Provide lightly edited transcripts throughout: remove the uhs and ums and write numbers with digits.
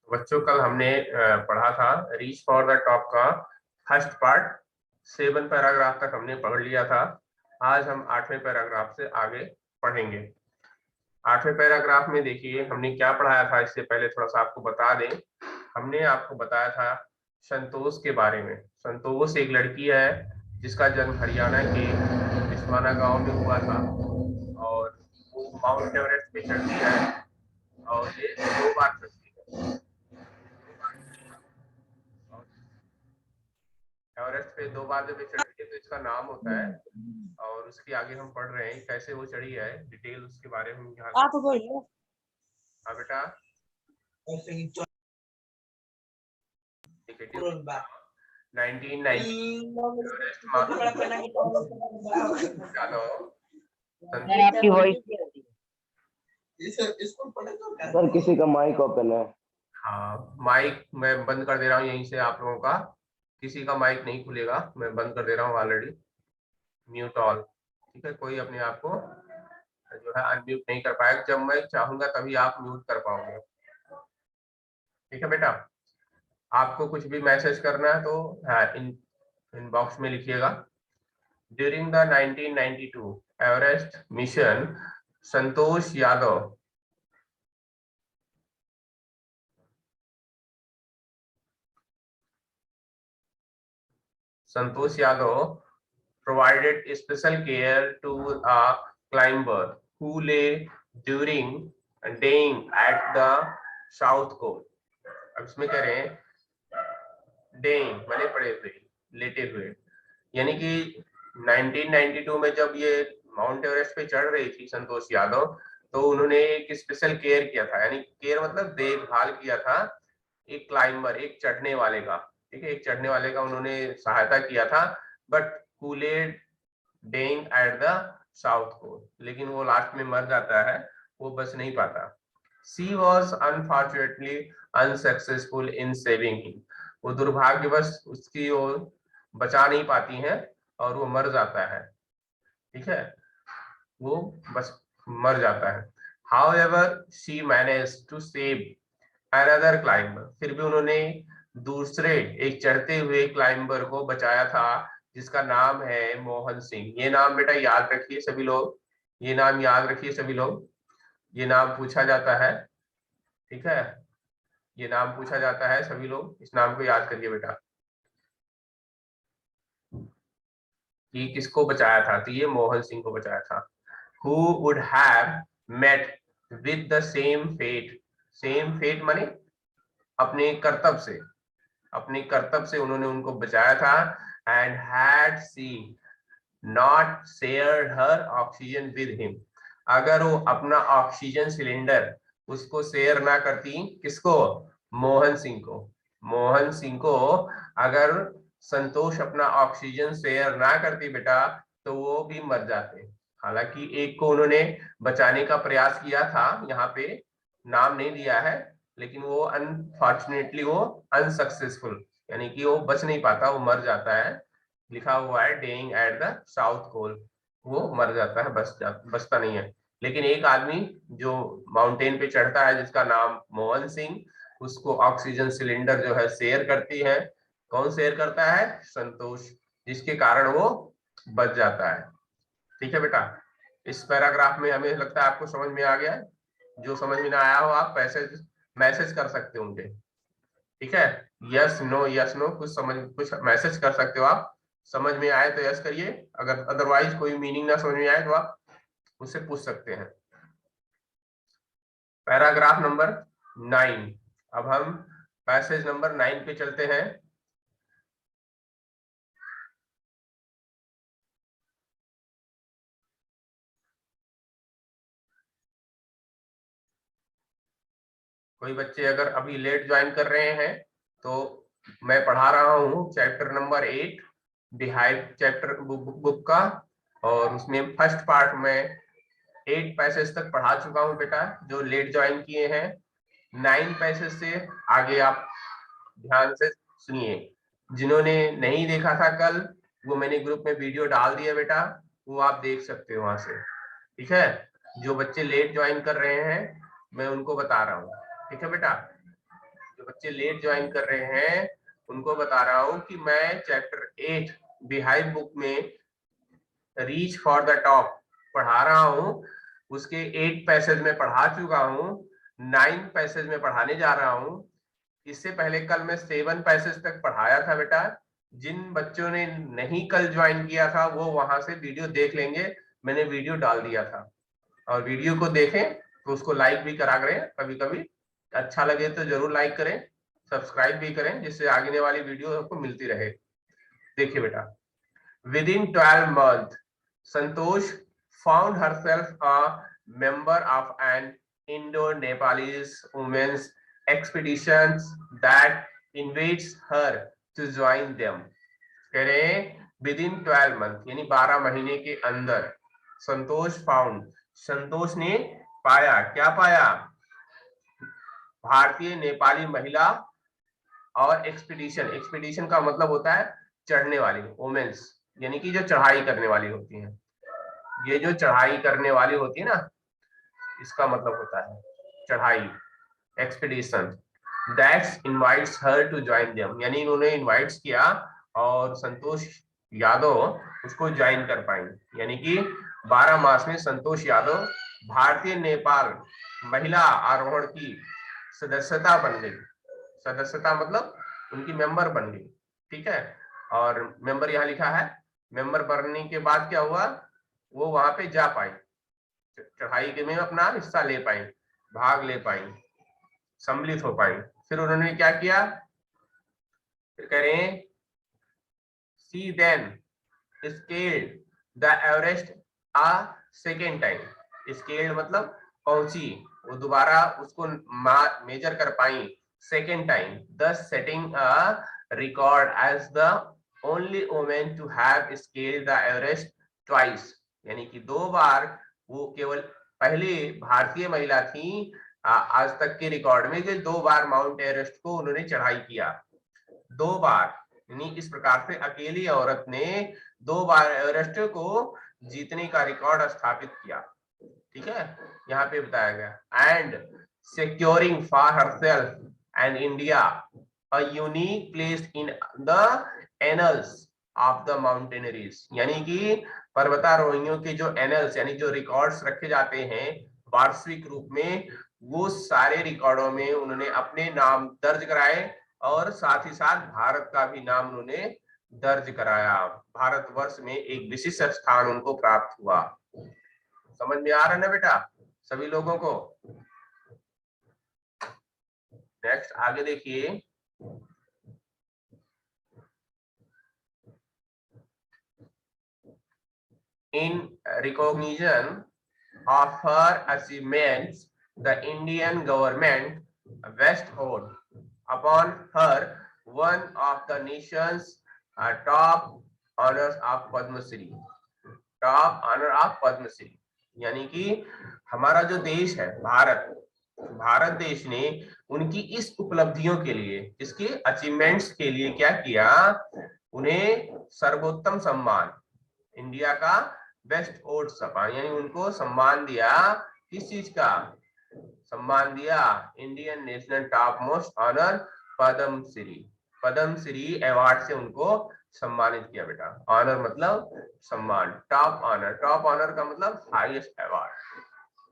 बच्चों कल हमने पढ़ा था रीच फॉर द टॉप का फर्स्ट पार्ट 7 पैराग्राफ तक हमने पढ़ लिया था। आज हम 8वें पैराग्राफ से आगे पढ़ेंगे। 8वें पैराग्राफ में देखिए हमने क्या पढ़ाया था। इससे पहले थोड़ा सा आपको बता दें, हमने आपको बताया था संतोष के बारे में। संतोष एक लड़की है जिसका जन्म हरियाणा के बिस्वाना गांव में हुआ था और वो माउंट एवरेस्ट पे चढ़ती है और ये 2 बार चढ़ती है। एवरेस्ट पे 2 बार जब ये चढ़ती है तो इसका नाम होता है। और उसके आगे हम पढ़ रहे हैं कैसे वो चढ़ी है, डिटेल उसके बारे में यहाँ आप बोलिए। हाँ बेटा, 1990 सर आपकी वॉइस नहीं आ रही है। सर किसी का माइक ओपन है। हाँ, माइक मैं बंद कर दे रहा हूँ यहीं से। आप लोगों का किसी का माइक नहीं खुलेगा, मैं बंद कर दे रहा हूँ ऑलरेडी। म्यूट ऑल, ठीक है। कोई अपने आप को जो है अनम्यूट नहीं कर पाएगा। जब मैं चाहूंगा तभी आप म्यूट कर पाओगे, ठीक है बेटा। आपको कुछ भी मैसेज करना है तो इनबॉक्स में लिखिएगा। During the 1992 Everest mission, Santosh Yadav provided special care to a climber who lay during daying at the south pole। अब इसमें कह रहे हैं डेइंग माने पड़े हुए, लेटे हुए, यानी कि 1992 में जब ये माउंट एवरेस्ट पे चढ़ रही थी संतोष यादव, तो उन्होंने एक स्पेशल केयर किया था, यानी केयर मतलब देखभाल किया था एक क्लाइंबर, एक चढ़ने वाले का, ठीक है। एक चढ़ने वाले का उन्होंने सहायता किया था, but could dying at the South Pole, लेकिन वो लास्ट में मर जाता है, वो बच नहीं पाता। She was unfortunately unsuccessful in saving him, वो दुर्भाग्यवश उसकी वो बचा नहीं पाती हैं और वो मर जाता है, ठीक है, वो बस मर जाता है। However she managed to save another climber, फिर भी उन्होंने दूसरे एक चढ़ते हुए क्लाइंबर को बचाया था जिसका नाम है मोहन सिंह। ये नाम बेटा याद रखिए सभी लोग, ये नाम याद रखिए सभी लोग, ये नाम पूछा जाता है, ठीक है। ये नाम पूछा जाता है, सभी लोग इस नाम को याद करिए बेटा कि किसको बचाया था। तो ये मोहन सिंह को बचाया था। Who would have met with the same fate, same fate माने अपने कर्तव्य से, अपने कर्तव्य से उन्होंने उनको बचाया था। And had she not share her oxygen with him, अगर वो अपना ऑक्सीजन सिलेंडर उसको शेयर ना करती, किसको, मोहन सिंह को, मोहन सिंह को अगर संतोष अपना ऑक्सीजन शेयर ना करती बेटा तो वो भी मर जाते। हालांकि एक को उन्होंने बचाने का प्रयास किया था, यहाँ पे नाम नहीं दिया है, लेकिन वो अनफॉर्चुनेटली वो अनसक्सेसफुल, यानी कि वो बच नहीं पाता, वो मर जाता है। लिखा हुआ है dying at the South Pole, वो मर जाता है, बचता नहीं है। लेकिन एक आदमी जो माउंटेन पे चढ़ता है जिसका नाम मोहन सिंह, उसको ऑक्सीजन सिलेंडर जो है शेयर करती है। कौन शेयर करता है, संतोष, जिसके कारण वो बच जाता है, ठीक है बेटा। इस पैराग्राफ में हमें लगता है आपको समझ में आ गया। जो समझ में ना आया हो आप मैसेज कर सकते हो मुझे, ठीक है। यस नो, यस नो, कुछ मैसेज कर सकते हो आप। समझ में आए तो यस करिए, अगर अदरवाइज कोई मीनिंग ना समझ में आए तो आप मुझसे पूछ सकते हैं। पैराग्राफ नंबर 9, अब हम पैसेज नंबर 9 पे चलते हैं। कोई बच्चे अगर अभी लेट ज्वाइन कर रहे हैं तो मैं पढ़ा रहा हूँ chapter number 8 beehive chapter book का, और उसमें फर्स्ट पार्ट में 8 पैसेज तक पढ़ा चुका हूँ बेटा। जो लेट ज्वाइन किए हैं 9 पैसेज से आगे आप ध्यान से सुनिए। जिन्होंने नहीं देखा था कल, वो मैंने ग्रुप में वीडियो डाल दिया बेटा, वो आप देख सकते हो वहां से, ठीक है। जो बच्चे लेट ज्वाइन कर रहे हैं मैं उनको बता रहा हूँ, ठीक है बेटा। जो बच्चे लेट ज्वाइन कर रहे हैं उनको बता रहा हूँ कि मैं चैप्टर 8 बिहाइव बुक में रीच फॉर द टॉप पढ़ा रहा हूँ। उसके 8 पैसेज में पढ़ा चुका हूँ, 9 पैसेज में पढ़ाने जा रहा हूँ। इससे पहले कल मैं 7 पैसेज तक पढ़ाया था बेटा। जिन बच्चों ने नहीं कल ज्वाइन किया था वो वहां से वीडियो देख लेंगे, मैंने वीडियो डाल दिया था। और वीडियो को देखें तो उसको लाइक भी करा करें, कभी कभी अच्छा लगे तो जरूर लाइक करें, सब्सक्राइब भी करें, जिससे आगे वाली वीडियो आपको मिलती रहे। देखिए बेटा, with in 12 months Santosh found herself a member of an Indo-Nepalese women's expeditions that invites her to join them। कह रहे हैं विद इन 12 months यानी 12 महीने के अंदर संतोष फाउंड, संतोष ने पाया, क्या पाया? भारतीय नेपाली महिला और एक्सपीडिशन, एक्सपीडिशन का मतलब होता है चढ़ने वाली, वुमेन्स यानी कि जो चढ़ाई करने वाली होती हैं। ये जो चढ़ाई करने वाली होती है ना, इसका मतलब होता है चढ़ाई, expedition. That's invites her to join them, यानी इन्होंने इनवाइट्स किया और संतोष यादव उसको ज्वाइन कर पाई। यानी कि 12 मास में संतोष यादव भारतीय नेपाल महिला आरोहण की सदस्यता बन गई। सदस्यता मतलब उनकी मेंबर बन गई, ठीक है। और मेंबर यहाँ लिखा है। मेंबर बनने के बाद क्या हुआ, वो वहां पे जा पाई, चढ़ाई के में अपना हिस्सा ले पाई, भाग ले पाई, सम्मिलित हो पाई। फिर उन्होंने क्या किया, फिर कह रहे हैं she then scaled the Everest a second time. Scaled मतलब पहुंची, वो दोबारा उसको मेजर कर पाई second time, thus setting a record as the only woman to have scaled the Everest twice। यानी कि 2 बार वो केवल पहली भारतीय महिला थी आज तक के रिकॉर्ड में जो 2 बार माउंट एवरेस्ट को उन्होंने चढ़ाई किया। 2 बार, यानी इस प्रकार से अकेली औरत ने 2 बार एवरेस्ट को जीतने का रिकॉर्ड स्थापित किया, ठीक है। यहाँ पे बताया गया and securing for herself and India a unique place in the annals of the mountaineers। यानी कि पर्वतारोहियों के जो एनल्स यानी जो रिकॉर्ड्स रखे जाते हैं वार्षिक रूप में, वो सारे रिकॉर्डों में उन्होंने अपने नाम दर्ज कराए और साथ ही साथ भारत का भी नाम उन्होंने दर्ज कराया। भारतवर्ष में एक विशिष्ट स्थान उनको प्राप्त हुआ। समझ में आ रहा है ना बेटा सभी लोगों को? नेक्स्ट आगे देखिए, in recognition of her achievements the Indian government bestowed upon her one of the nation's top honors of Padmashri. Top honour of Padmashri यानी कि हमारा जो देश है भारत देश ने उनकी इस उपलब्धियों के लिए, इसके अचीवमेंट्स के लिए क्या किया, उन्हें सर्वोत्तम सम्मान, इंडिया का बेस्ट ओड सम्मान, यानी उनको सम्मान दिया। किस चीज का सम्मान दिया? Indian national top most honour Padmashri, Padmashri award से उनको सम्मानित किया बेटा। ऑनर मतलब सम्मान, टॉप ऑनर का मतलब हाईएस्ट अवार्ड,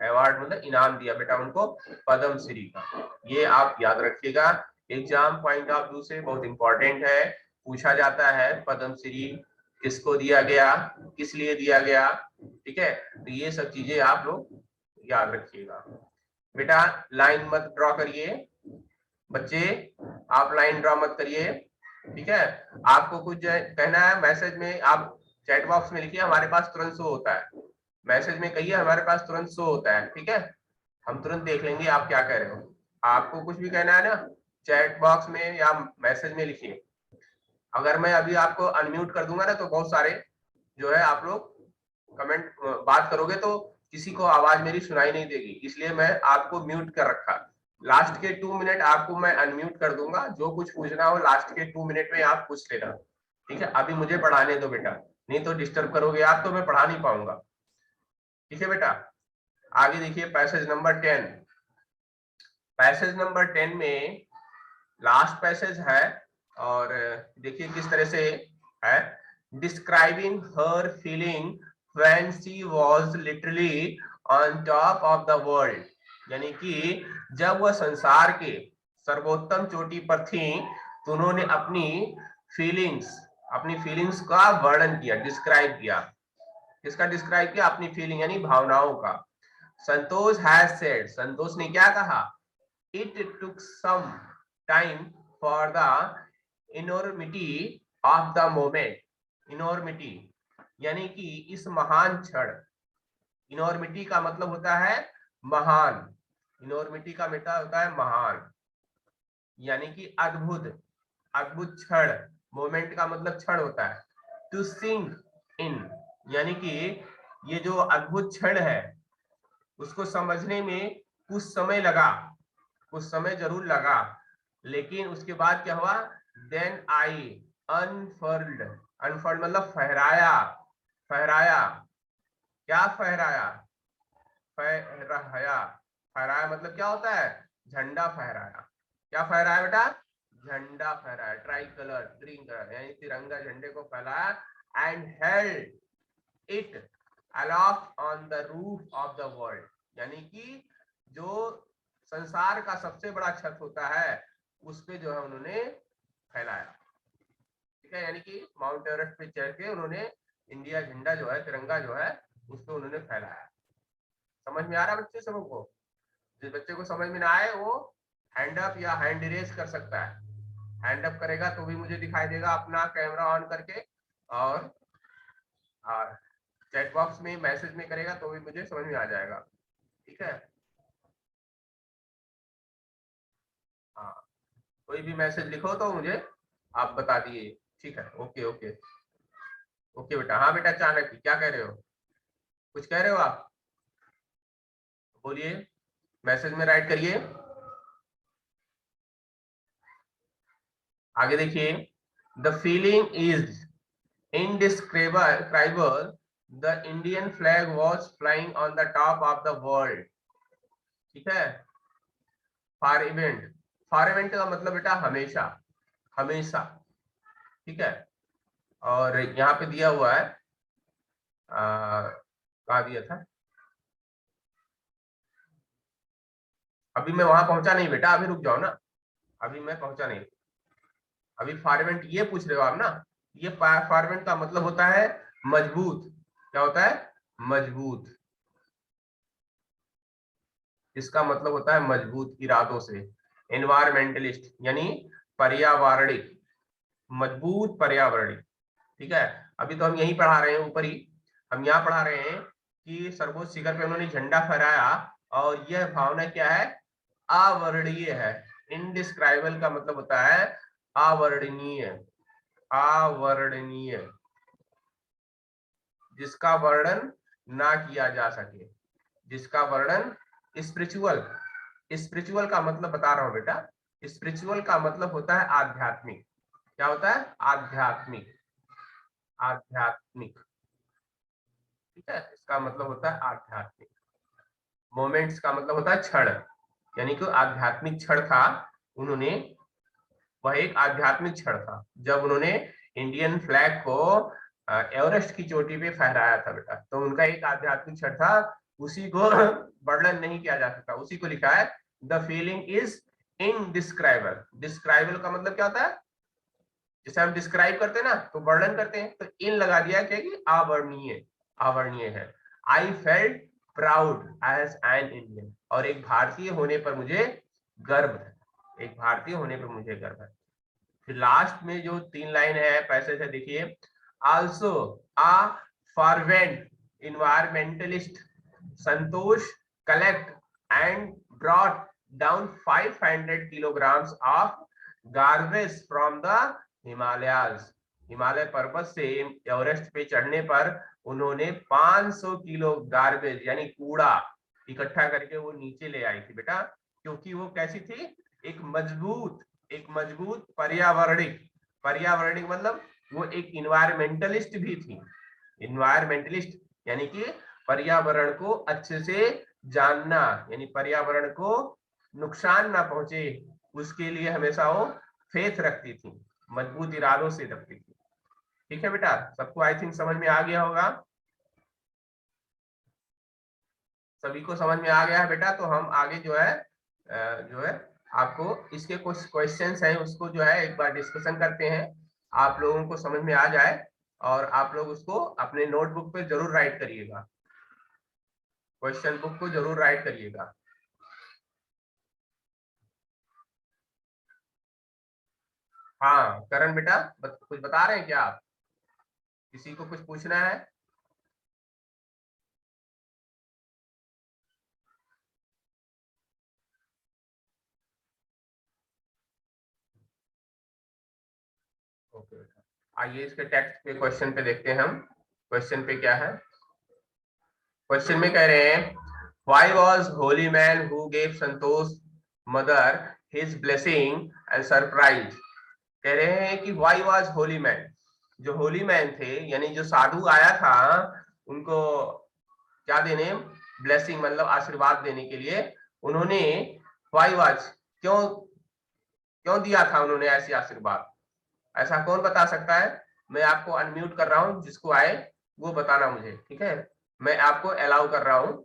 अवार्ड मतलब इनाम दिया बेटा उनको पद्मश्री का। ये आप याद रखिएगा, एग्जाम पॉइंट ऑफ व्यू से बहुत इंपॉर्टेंट है, पूछा जाता है पद्मश्री किसको दिया गया, किस लिए दिया गया, ठीक है। तो ये सब चीजें आप लोग याद रखिएगा बेटा। लाइन मत ड्रॉ करिए बच्चे, आप लाइन ड्रॉ मत करिए, ठीक है। आपको कुछ कहना है मैसेज में, आप चैट बॉक्स में लिखिए, हमारे पास तुरंत शो होता है। मैसेज में कहिए हमारे पास तुरंत शो होता है, ठीक है। हम तुरंत देख लेंगे आप क्या कह रहे हो। आपको कुछ भी कहना है ना, चैट बॉक्स में या मैसेज में लिखिए। अगर मैं अभी आपको अनम्यूट कर दूंगा ना तो बहुत सारे जो है आप लोग कमेंट बात करोगे तो किसी को आवाज मेरी सुनाई नहीं देगी, इसलिए मैं आपको म्यूट कर रखा। लास्ट के 2 मिनट आपको मैं अनम्यूट कर दूंगा, जो कुछ पूछना हो लास्ट के 2 मिनट में आप पूछ लेना, ठीक है। अभी मुझे पढ़ाने दो बेटा, नहीं तो डिस्टर्ब करोगे आप तो मैं पढ़ा नहीं पाऊंगा, ठीक है बेटा। आगे देखिए पैसेज नंबर 10। पैसेज नंबर 10 में लास्ट पैसेज है और देखिए किस तरह से है। Describing her feeling when she was literally on top of the world, यानी कि जब वह संसार के सर्वोत्तम चोटी पर थी तो उन्होंने अपनी फीलिंग्स का वर्णन किया, डिस्क्राइब किया। किसका डिस्क्राइब किया? अपनी फीलिंग यानी भावनाओं का। संतोष हैज सेड, संतोष ने क्या कहा? It took some time for the enormity of the moment. Enormity यानी कि इस महान क्षण, इनॉर्मिटी का मतलब होता है महान, इनॉर्मिटी का मतलब होता है महान, यानी कि अद्भुत, अद्भुत क्षण। मोमेंट का मतलब क्षण होता है। टू सिंक इन यानी कि ये जो अद्भुत क्षण है उसको समझने में कुछ समय लगा, कुछ समय जरूर लगा, लेकिन उसके बाद क्या हुआ? देन आई अनफर्ल्ड, अनफर्ल्ड मतलब फहराया, फहराया, क्या फहराया? फहराया, फहराया मतलब क्या होता है? झंडा फहराया। क्या फहराया बेटा? झंडा फहराया, ट्राई कलर, ग्रीन कलर यानी तिरंगा झंडे को फहराया। And held it aloft on the roof of the world, यानी कि जो संसार का सबसे बड़ा छत होता है उस पे जो है उन्होंने फैलाया। ठीक है, यानी कि माउंट एवरेस्ट पे चढ़ के उन्होंने इंडिया झंडा जो है, तिरंगा जो है, उस पे उन्होंने फैलाया। समझ में आ रहा है बच्चे सबों को? जिस बच्चे को समझ में ना आए वो हैंड अप या हैंड रेज कर सकता है। हैंड अप करेगा तो भी मुझे दिखाई देगा अपना कैमरा ऑन करके, और चैट बॉक्स में मैसेज में करेगा तो भी मुझे समझ में आ जाएगा। ठीक है, हाँ, कोई भी मैसेज लिखो तो मुझे आप बता दिए। ठीक है, ओके ओके ओके बेटा। हाँ बेटा चाणक्य क्या कह रहे हो? कुछ कह रहे हो आप? बोलिए, मैसेज में राइट करिए। आगे देखिए, the feeling is indescribable, the Indian flag was flying on the top of the world। ठीक है, फॉर इवेंट, फॉर इवेंट का मतलब बेटा हमेशा, हमेशा। ठीक है, और यहाँ पे दिया हुआ है, कहा दिया था? अभी मैं वहां पहुंचा नहीं बेटा, अभी रुक जाओ ना, अभी मैं पहुंचा नहीं। अभी फॉर इवेंट ये पूछ रहे हो आप ना? ये फॉर इवेंट का मतलब होता है मजबूत। क्या होता है? मजबूत। इसका मतलब होता है मजबूत इरादों से। एनवायरमेंटलिस्ट यानी पर्यावरणिक, मजबूत पर्यावरणिक। ठीक है, अभी तो हम यही पढ़ा रहे हैं ऊपर ही, हम यहाँ पढ़ा रहे हैं कि सर्वोच्च शिखर पे उन्होंने झंडा फहराया, और यह भावना क्या है? अवर्णनीय है। इनडिस्क्राइबल का मतलब होता है अवर्णनीय, अवर्णनीय, जिसका वर्णन ना किया जा सके, जिसका वर्णन। स्पिरिचुअल, स्पिरिचुअल का मतलब बता रहा हूं बेटा, स्पिरिचुअल का मतलब होता है आध्यात्मिक। क्या होता है? आध्यात्मिक, आध्यात्मिक। ठीक है, इसका मतलब होता है आध्यात्मिक। मोमेंट्स का मतलब होता है क्षण, यानी कि आध्यात्मिक क्षण था। उन्होंने, वह एक आध्यात्मिक क्षण था जब उन्होंने इंडियन फ्लैग को एवरेस्ट की चोटी पे फहराया था बेटा। तो उनका एक आध्यात्मिक क्षण था, उसी को वर्णन नहीं किया जा सकता, उसी को लिखा है द फीलिंग इज इनडिस्क्राइबल। डिस्क्राइबल का मतलब क्या होता है? जैसे हम डिस्क्राइब करते हैं ना तो वर्णन करते हैं, तो इन लगा दिया क्या कि अवर्णनीय, अवर्णनीय है। I felt proud as an Indian, और एक भारतीय होने पर मुझे गर्व है, एक भारतीय होने पर मुझे गर्व है। फिर लास्ट में जो 3 लाइन है पैसेज है, देखिए, also a fervent environmentalist Santosh collect and brought down 500 kilograms of garbage from the Himalayas. Himalaya पर्वत से एवरेस्ट पे चढ़ने पर उन्होंने 500 किलो गार्बेज यानी कूड़ा इकट्ठा करके वो नीचे ले आई थी बेटा, क्योंकि वो कैसी थी? एक मजबूत, एक मजबूत पर्यावरणिक, पर्यावरणिक मतलब वो एक इन्वायरमेंटलिस्ट भी थी। इन्वायरमेंटलिस्ट यानी कि पर्यावरण को अच्छे से जानना, यानी पर्यावरण को नुकसान ना पहुंचे, उसके लिए हमेशा वो फेथ रखती थी, मजबूत इरादों से रखती थी। ठीक है बेटा, सबको आई थिंक समझ में आ गया होगा, सभी को समझ में आ गया है बेटा। तो हम आगे जो है आपको इसके कुछ क्वेश्चंस हैं उसको जो है एक बार डिस्कशन करते हैं, आप लोगों को समझ में आ जाए और आप लोग उसको अपने नोटबुक पे जरूर राइट करिएगा, क्वेश्चन बुक को जरूर राइट करिएगा। हाँ करण बेटा, कुछ बता रहे हैं क्या आप, किसी को कुछ पूछना है? ओके बेटा, आइए इसके टेक्स्ट पे क्वेश्चन पे देखते हैं हम, क्वेश्चन पे क्या है। क्वेश्चन में कह रहे हैं why was Holi man who gave Santosh mother his blessing and surprise. कह रहे हैं कि व्हाई वाज होली मैन, जो होली मैन थे यानी जो साधु आया था उनको क्या देने, ब्लेसिंग मतलब आशीर्वाद देने के लिए, उन्होंने व्हाई वाज क्यों क्यों दिया था उन्होंने ऐसी आशीर्वाद, ऐसा कौन बता सकता है? मैं आपको अनम्यूट कर रहा हूं, जिसको आए वो बताना मुझे, ठीक है? मैं आपको अलाउ कर रहा हूं,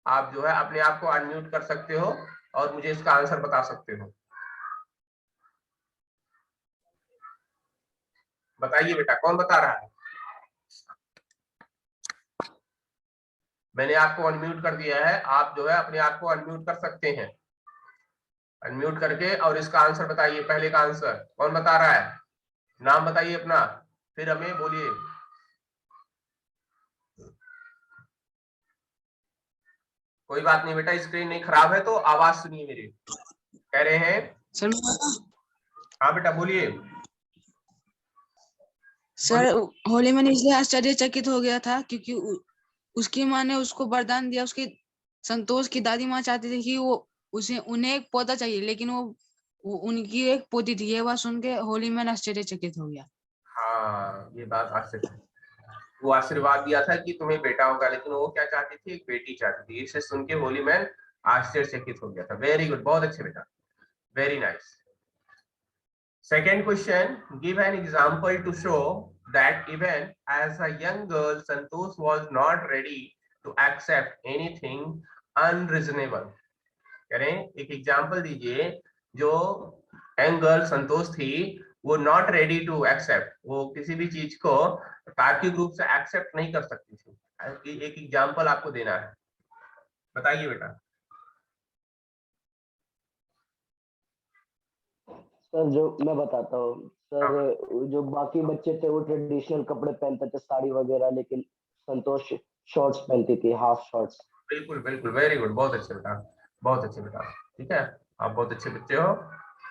आप जो है अपने आप को अनम्यूट कर सकते हो और मुझे इसका आंसर बता सकते हो। बताइए बेटा, कौन बता रहा है? मैंने आपको अनम्यूट कर दिया है, आप जो है अपने आप को अनम्यूट कर सकते हैं, अनम्यूट करके और इसका आंसर बताइए। पहले का आंसर कौन बता रहा है? नाम बताइए अपना, फिर हमें बोलिए। कोई बात नहीं बेटा, स्क्रीन नहीं खराब है तो आवाज सुनिए मेरी। कह रहे हैं सर हाँ बेटा बोलिए। सर होली मैन इसलिए आश्चर्यचकित हो गया था क्योंकि उसकी माँ ने उसको वरदान दिया, उसकी संतोष की दादी माँ चाहती थी कि वो उन्हें एक पोता चाहिए, लेकिन वो उनकी एक पोती थी। ये बात सुन के होली मैन आश्चर्यचकित हो गया। हाँ ये बात आश्चर्य, वो आशीर्वाद दिया था कि तुम्हें बेटा होगा, लेकिन वो क्या चाहती थी, एक बेटी चाहती थी। इसे सुन के होली मैन आश्चर्यचकित हो गया था। वेरी गुड, बहुत अच्छे बेटा, very nice. Second question, give an example to show that even as a young girl, Santosh was not ready to accept anything unreasonable. करें एक एग्जाम्पल दीजिए, जो यंग गर्ल संतोष थी वो नॉट रेडी टू एक्सेप्ट, वो किसी भी चीज को तार्किक रूप से एक्सेप्ट नहीं कर सकती थी। एक एग्जाम्पल आपको देना है, बताइए बेटा। सर जो मैं बताता हूँ हाँ सर, जो बाकी बच्चे थे वो ट्रेडिशनल कपड़े पहनते थे, साड़ी वगैरह, लेकिन संतोष शॉर्ट्स पहनती थी, हाफ शॉर्ट्स। बिल्कुल बिल्कुल, वेरी गुड, बहुत अच्छे बेटा, बहुत अच्छे बेटा। ठीक है, आप बहुत अच्छे बच्चे हो,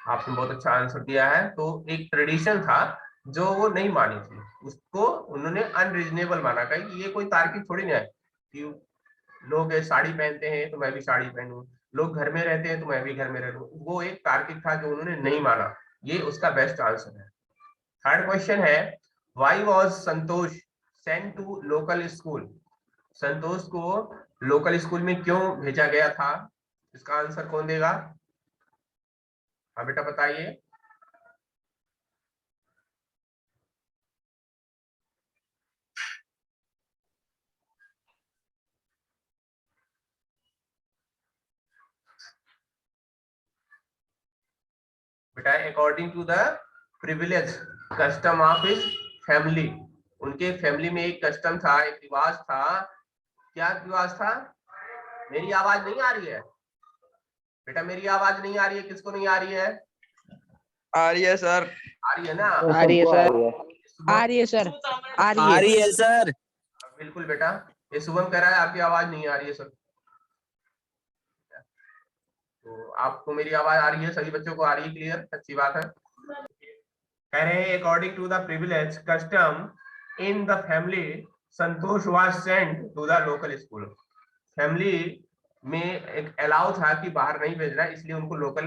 आपने बहुत अच्छा आंसर दिया है। तो एक ट्रेडिशन था जो वो नहीं मानी थी, उसको उन्होंने अनरीजनेबल माना, कहीं कि ये कोई तार्किक थोड़ी ना है कि लोग साड़ी पहनते हैं तो मैं भी साड़ी पहनूं, लोग घर में रहते हैं तो मैं भी घर में रहूं, वो एक तार्किक था जो उन्होंने नहीं माना। ये उसका बेस्ट आंसर है। थर्ड क्वेश्चन है why was Santosh sent to local school. Santosh को लोकल स्कूल में क्यों भेजा गया था, इसका आंसर कौन देगा? हाँ बेटा बताइए। बेटा according to the privilege custom of his family, उनके फैमिली में एक कस्टम था, एक रिवाज था। क्या रिवाज था? मेरी आवाज नहीं आ रही है बेटा, मेरी आवाज नहीं आ रही है, किसको नहीं आ रही है? आ रही है सर। आ रही है ना? सर आ रही है सबको आ सर, रही है। आ रही है सर, आ रही आ है। रही है सर। बिल्कुल बेटा, ये शुभम कह रहा है आपकी आवाज नहीं आ रही है सर, तो आपको मेरी आवाज आ रही है, सभी बच्चों को आ रही है, क्लियर, अच्छी बात है। कह रहे हैं according to the privilege custom in the family Santosh was sent to the local school. Family में एक अलाउ था कि बाहर नहीं भेजना, इसलिए उनको लोकल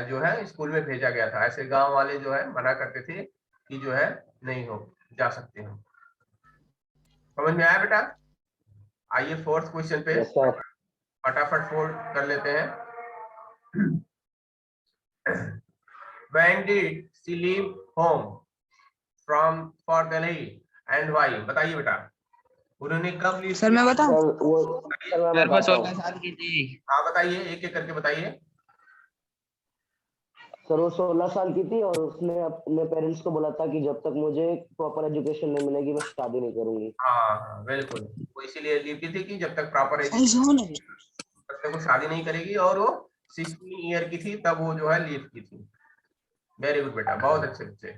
जो है स्कूल में भेजा गया था। ऐसे गांव वाले जो है मना करते थे कि जो है नहीं हो जा सकते हो। समझ में आया बेटा? आइए फोर्थ क्वेश्चन पे यस सर। फटाफट फोर कर लेते हैं। When did she leave home for Delhi and why? बताइए बेटा, उन्होंने कब लीव सर मैं बताऊं? सर मैं सर वो बताता हूँ। 16 साल की थी। हाँ बताइए, एक एक करके बताइए। सर वो 16 साल की थी और उसने अपने पेरेंट्स को बोला था कि जब तक मुझे प्रॉपर एजुकेशन नहीं मिलेगी मैं शादी नहीं करूंगी। हाँ बिल्कुल, वो इसीलिए लीव की थी कि जब तक प्रॉपर सही से हो ना? तब तक वो शादी नहीं करेगी, और वो 16 ईयर की थी तब वो जो है लीव की थी। वेरी गुड बेटा, बहुत अच्छे बच्चे।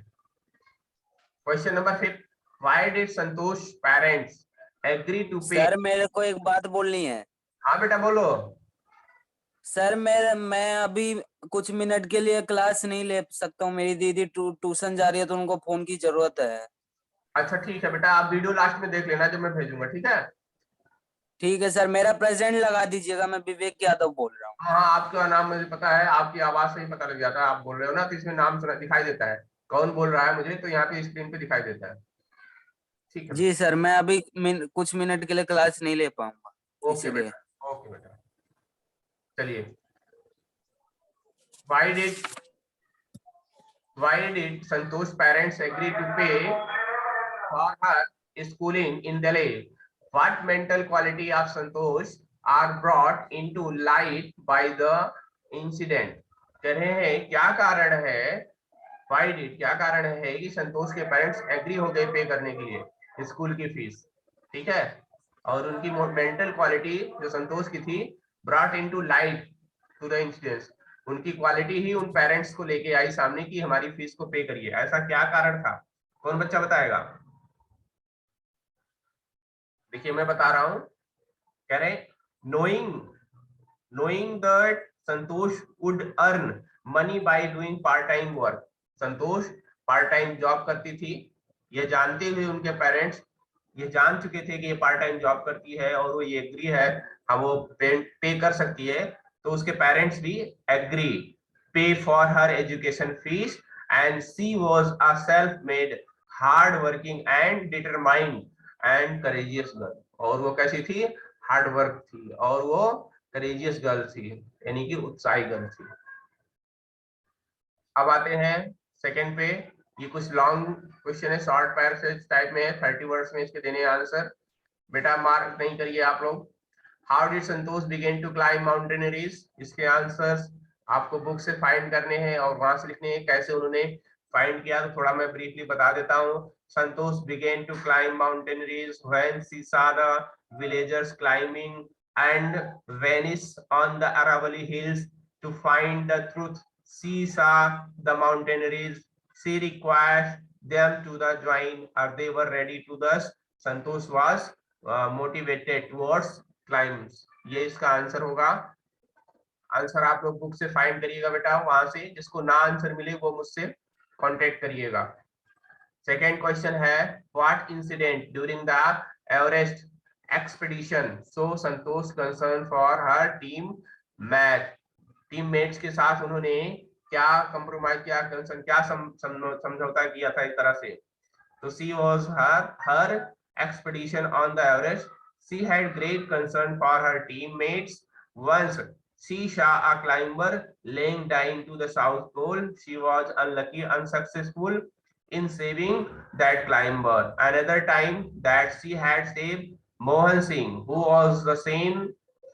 Question number 5, why did Santosh parents agree to pay? Sir मेरे को एक बात बोलनी है। हाँ बेटा बोलो। सर मैं अभी कुछ मिनट के लिए क्लास नहीं ले सकता हूँ, मेरी दीदी ट्यूशन जा रही है तो उनको फोन की जरूरत है। अच्छा ठीक है बेटा, आप वीडियो लास्ट में देख लेना जो मैं भेजूंगा, ठीक है? ठीक है सर, मेरा प्रेजेंट लगा दीजिएगा, मैं विवेक यादव बोल रहा हूँ। हाँ आपका नाम मुझे पता है, आपकी आवाज से ही पता लग जाता है, आप बोल रहे हो ना, तो इसमें नाम सुना दिखाई देता है कौन बोल रहा है मुझे, तो यहाँ पे स्क्रीन पे दिखाई देता है। ठीक है जी सर, मैं अभी कुछ मिनट के लिए क्लास नहीं ले पाऊंगा ओके इसीलिए। बेटा, ओके बेटा। चलिए, why did Santosh parents agree to pay for her schooling in Delhi? What mental quality of Santosh are brought into light by the incident? कह रहे हैं क्या कारण है, why did क्या कारण है कि संतोष के पेरेंट्स एग्री हो गए पे करने के लिए स्कूल की फीस, ठीक है? और उनकी मेंटल क्वालिटी जो संतोष की थी brought into light to the incidence, उनकी क्वालिटी ही उन पेरेंट्स को लेके आई सामने कि हमारी फीस को पे करिए। ऐसा क्या कारण था? कौन बच्चा बताएगा? देखिए मैं बता रहा हूं, कह रहे knowing that Santosh would earn money by doing part time work, Santosh part time job करती थी, ये जानते हुए उनके पेरेंट्स ये जान चुके थे कि ये पार्ट टाइम जॉब करती है और वो ये एग्री है, हाँ वो पे कर सकती है, तो उसके पेरेंट्स भी एग्री पे for her education fees, and she was a self made hard working and determined and courageous girl. और वो कैसी थी? हार्ड वर्क थी और वो करेजियस गर्ल थी, यानी कि उत्साही गर्ल थी। अब आते हैं सेकंड पे, ये कुछ लॉन्ग क्वेश्चन है, शॉर्ट पैराग्राफ टाइप में है, 30 वर्ड्स में इसके देने आंसर। बेटा मार्क नहीं करिए आप लोग। How did Santosh begin to climb mountaineering, इसके आंसर्स आपको बुक से फाइंड करने हैं और वहां से लिखने हैं कैसे उन्होंने फाइंड किया, तो थोड़ा मैं ब्रीफली बता देता हूँ। Santosh began to climb mountaineering when she saw the villagers climbing and vanish on the Aravalli hills to find the truth. She saw the mountaineers, she required them to the join, or they were ready to thus. Santosh was motivated towards climbs. ये इसका answer होगा। Answer आप लोग book से find करिएगा बेटा, वहां से जिसको ना आंसर मिले वो मुझसे कांटेक्ट करिएगा। सेकेंड क्वेश्चन है, what incident during the Everest expedition so Santosh concern for her teammates के साथ उन्होंने क्या कंप्रोमाइज किया, कंसर्न क्या समझौता किया था एक तरह से। तो she was her expedition on the Everest, she had great concern for her teammates. Once she saw a climber laying dying to the south pole, she was unsuccessful in saving that climber. Another time that she had saved Mohan Singh, who was the same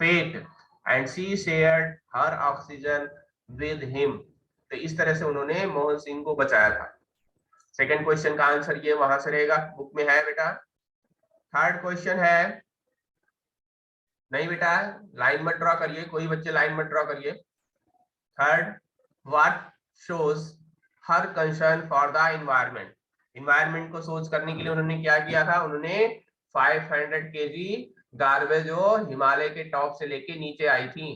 fate, and she shared her oxygen with him. तो इस तरह से उन्होंने मोहन सिंह को बचाया था। Second question का answer ये वहां से रहेगा, बुक में है बेटा। थर्ड क्वेश्चन है, नहीं बेटा लाइन मत ड्रॉ करिए, कोई बच्चे लाइन मत ड्रॉ करिए। Third, what shows her concern for the environment, environment को सोच करने के लिए उन्होंने क्या किया था, उन्होंने 500 केजी गार्बेज जो हिमालय के टॉप से लेके नीचे आई थी,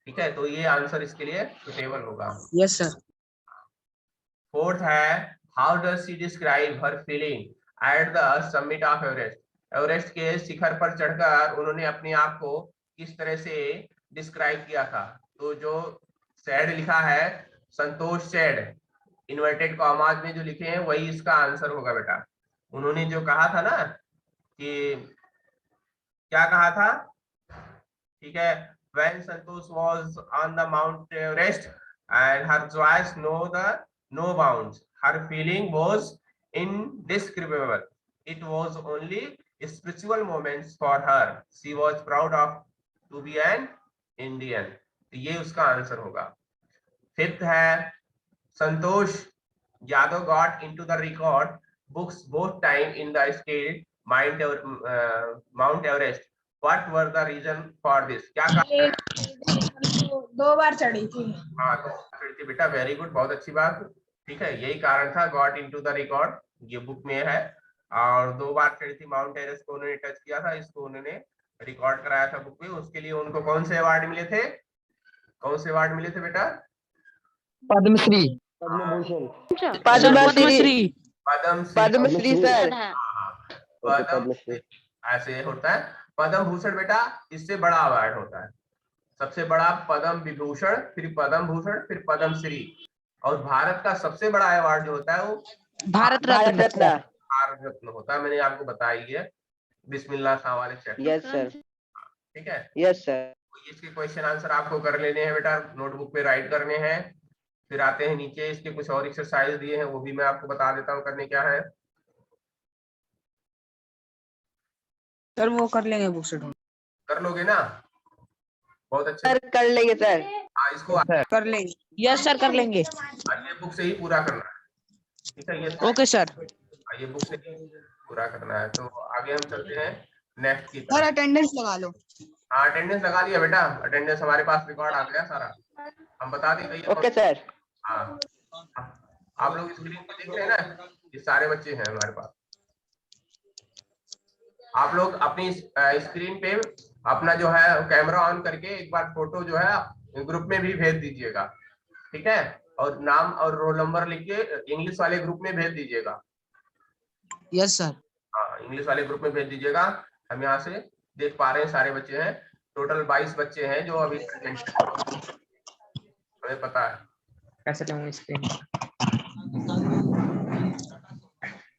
ठीक है? तो ये आंसर इसके लिए सुटेबल होगा। Yes sir. फोर्थ है, how does she describe her feeling at the summit of Everest, Everest के शिखर पर चढ़कर उन्होंने अपने आप को किस तरह से डिस्क्राइब किया था। तो जो सैड लिखा है, संतोष सैड, इन्वर्टेड कॉमास में जो लिखे हैं वही इसका आंसर होगा बेटा। उन्होंने जो कहा था ना कि क्या कहा था, ठीक है, when Santosh was on the Mount Everest and her joys know the no bounds. Her feeling was indescribable. It was only spiritual moments for her. She was proud of to be an Indian. तो ये उसका answer होगा। Fifth है Santosh Yadav got into the record books both time in the scale Mount Everest. What were the reason for this? क्या कारण? 2 बार चढ़ी थी। हाँ, 2 बार चढ़ी थी बेटा, वेरी गुड, बहुत अच्छी बात। ठीक है, यही कारण था, गॉट इनटू द रिकॉर्ड, ये बुक में है। और 2 बार चढ़ी थी माउंट एवरेस्ट को, उन्होंने टच किया था, इसको उन्होंने रिकॉर्ड कराया था बुक में। उसके लिए उनको कौन से अवार्ड मिले थे? कौन से अवार्ड मिले थे बेटा? पद्मश्री। पद्मभूषण। पद्मश्री। पद्मश्री सर। पद्मश्री ऐसे होता है। पद्म भूषण बेटा इससे बड़ा अवार्ड होता है, सबसे बड़ा पद्म विभूषण, फिर पद्म भूषण, फिर पद्मश्री। और भारत का सबसे बड़ा अवार्ड जो होता है वो भारत रत्न। भारत रत्न होता है, मैंने आपको बताई है बिस्मिल्लाह खां वाले चैप्टर। Yes sir. ठीक है, यस सर। इसके क्वेश्चन आंसर आपको कर लेने हैं बेटा, नोटबुक पे राइट करने हैं। फिर आते हैं नीचे, इसके कुछ और एक्सरसाइज दिए हैं, वो भी मैं आपको बता देता हूँ करने क्या है। सर वो कर लेंगे बुक से, कर लोगे ना? बहुत अच्छा सर कर लेंगे सर। हाँ, इसको कर लेंगे। यस सर कर लेंगे। ये बुक से ही पूरा करना है। ठीक है, ये ओके सर। ये बुक से ही पूरा करना है। तो आगे हम चलते हैं नेक्स्ट की सर अटेंडेंस लगा लो। हाँ, अटेंडेंस लगा दिया बेटा, अटेंडेंस हमारे पास रिकॉर्ड आ गया सारा, हम बता देंगे। Okay sir. हाँ, आप लोग स्क्रीन पे देख रहे हैं ना, ये सारे बच्चे हैं हमारे पास। आप लोग अपनी स्क्रीन पे अपना जो है कैमरा ऑन करके एक बार फोटो जो है ग्रुप में भी भेज दीजिएगा। ठीक है, और नाम और रोल नंबर लिख के इंग्लिश वाले ग्रुप में भेज दीजिएगा। Yes sir. हाँ, इंग्लिश वाले ग्रुप में भेज दीजिएगा। हम यहाँ से देख पा रहे हैं सारे बच्चे हैं, टोटल 22 बच्चे हैं जो अभी हमें पता है। कैसे लूंगा स्क्रीन?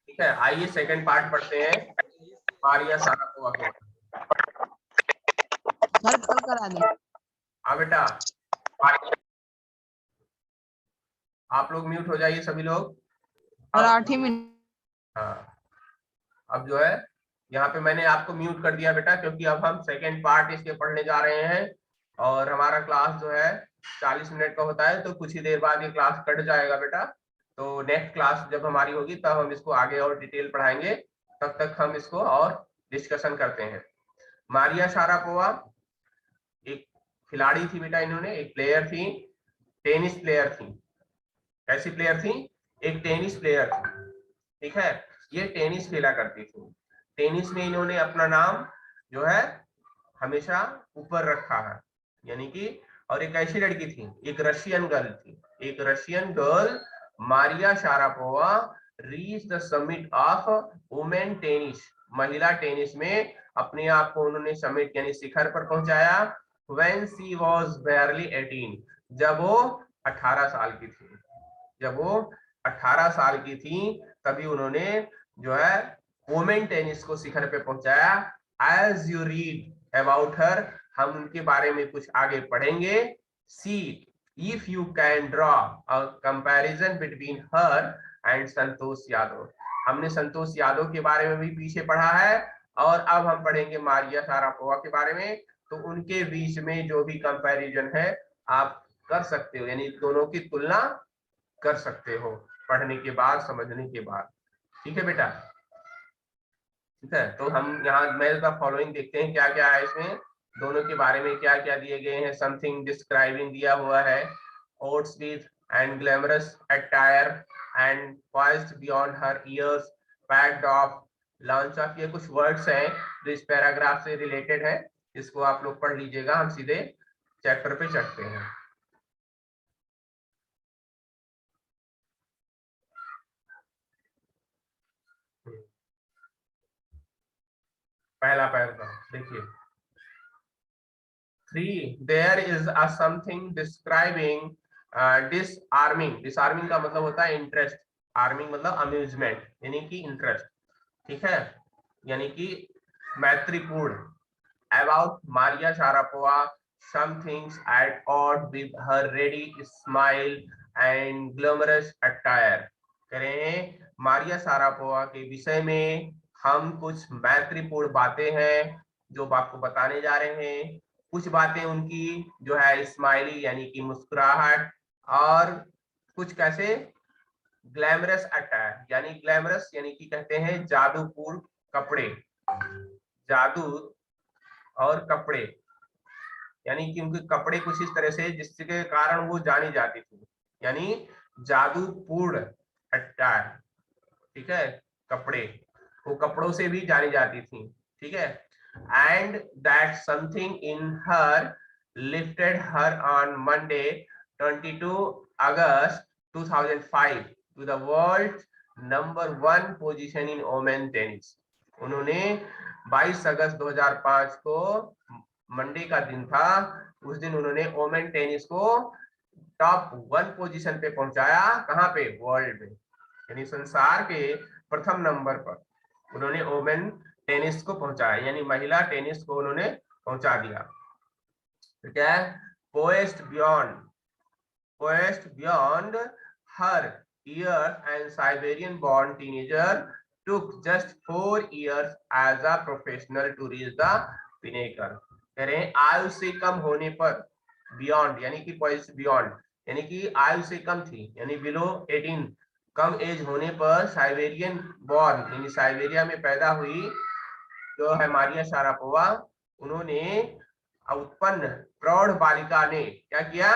ठीक है, आइए सेकंड पार्ट पढ़ते हैं, मारिया शारापोवा के। सर कल करा दें। हाँ बेटा, आप लोग म्यूट हो जाइए सभी लोग। सर 8 ही मिनट। हाँ, अब जो है यहाँ पे मैंने आपको म्यूट कर दिया बेटा, क्योंकि अब हम सेकंड पार्ट इसके पढ़ने जा रहे हैं और हमारा क्लास जो है 40 मिनट का होता है, तो कुछ ही देर बाद ये क्लास कट जाएगा बेटा। तो नेक्स्ट क्लास जब हमारी होगी तब हम इसको आगे और डिटेल पढ़ाएंगे, तब तक हम इसको और डिस्कशन करते हैं। मारिया शारापोवा एक खिलाड़ी थी बेटा, इन्होंने एक प्लेयर थी, टेनिस प्लेयर थी। कैसी प्लेयर थी? एक टेनिस प्लेयर थी। ठीक है, ये टेनिस खेला करती थी। टेनिस में इन्होंने अपना नाम जो है हमेशा ऊपर रखा है, यानी कि, और एक ऐसी लड़की थी, एक रशियन गर्ल थी, एक Russian girl Maria Sharapova reach the summit of women tennis. महिला टेनिस में अपने आप को उन्होंने समिट यानी शिखर पर पहुंचाया। व्हेन शी वाज बारली 18, जब वो 18 साल की थी। जब वो 18 साल की थी तभी उन्होंने जो है वुमेन टेनिस को शिखर पे पहुंचाया। As you read about her, हम उनके बारे में कुछ आगे पढ़ेंगे। See if you can draw a comparison between her and Santosh Yadav. हमने संतोष यादव के बारे में भी पीछे पढ़ा है, और अब हम पढ़ेंगे मारिया शारापोवा के बारे में। तो उनके बीच में जो भी कंपैरिजन है आप कर सकते हो, यानी दोनों की तुलना कर सकते हो पढ़ने के बाद, समझने के बाद। ठीक है बेटा? ठीक है, तो हम यहाँ मेल द फॉलोइंग देखते हैं क्या क्या है इसमें, दोनों के बारे में क्या क्या दिए गए हैं। समथिंग डिस्क्राइबिंग दिया हुआ है, oats with and glamorous attire and poised beyond her years, packed of launch of, ये कुछ वर्ड्स हैं जो इस पैराग्राफ से रिलेटेड है, इसको आप लोग पढ़ लीजिएगा। हम सीधे चैप्टर पे चढ़ते हैं। पहला पैराग्राफ देखिए, 3 there is a something describing disarming। disarming का मतलब होता है इंटरेस्ट, आर्मिंग मतलब अम्यूजमेंट यानी कि इंटरेस्ट। ठीक है, यानी कि मैत्रीपूर्ण। About Maria Sharapova, some things at odd with her ready smile and glamorous attire। कह रहे हैं मारिया शारापोवा के विषय में हम कुछ मैत्रीपूर्ण बातें हैं जो आपको बताने जा रहे हैं। कुछ बातें उनकी जो है स्माइली यानी कि मुस्कुराहट, और कुछ कैसे ग्लैमरस अटायर यानी ग्लैमरस यानी कि कहते हैं जादूपूर्ण कपड़े, जादू और कपड़े यानी कि उनके कपड़े कुछ इस तरह से जिसके कारण वो जानी जाती थी, यानी जादूपूर्ण अटायर। ठीक है, कपड़े, वो कपड़ों से भी जानी जाती थी। ठीक है, and that something in her lifted her on Monday 22 August 2005 to the world number 1 position in women tennis. उन्होंने 22 अगस्त 2005 को, मंडे का दिन था, उस दिन उन्होंने वोमेन टेनिस को टॉप 1 पोजीशन पे पहुंचाया। कहां पे? वर्ल्ड में, यानी संसार के प्रथम नंबर पर उन्होंने वोमेन टेनिस को पहुंचाया, यानी महिला टेनिस को उन्होंने पहुंचा दिया। तो क्या है? Poised beyond her years and Siberian born teenager took just 4 years as a professional to reach the pinnacle। कह रहे हैं आयु से कम होने पर, बियॉन्ड यानी कि बियॉन्ड यानी कि आयु से कम थी, यानी बिलो 18 कम एज होने पर साइबेरियन बॉर्न यानी साइबेरिया में पैदा हुई जो है मारिया शारापोवा, उन्होंने उत्पन्न प्रौढ़ बालिका ने क्या किया?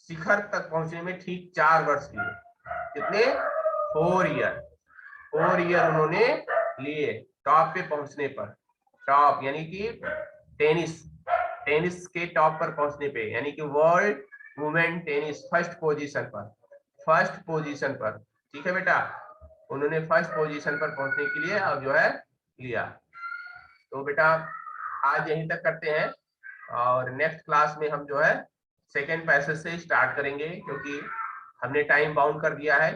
शिखर तक पहुंचने में ठीक 4 वर्ष लिए। कितने? 4 ईयर उन्होंने लिए टॉप पे पहुंचने पर। टॉप यानी कि टेनिस के टॉप पर पहुंचने पे, यानी कि world women tennis first position पर। ठीक है बेटा, उन्होंने फर्स्ट पोजीशन पर पहुंचने के लिए अब जो है लिया। तो बेटा आज यहीं तक करते हैं, और नेक्स्ट क्लास में हम जो है सेकेंड पैसेज से स्टार्ट करेंगे, क्योंकि हमने टाइम बाउंड कर दिया है।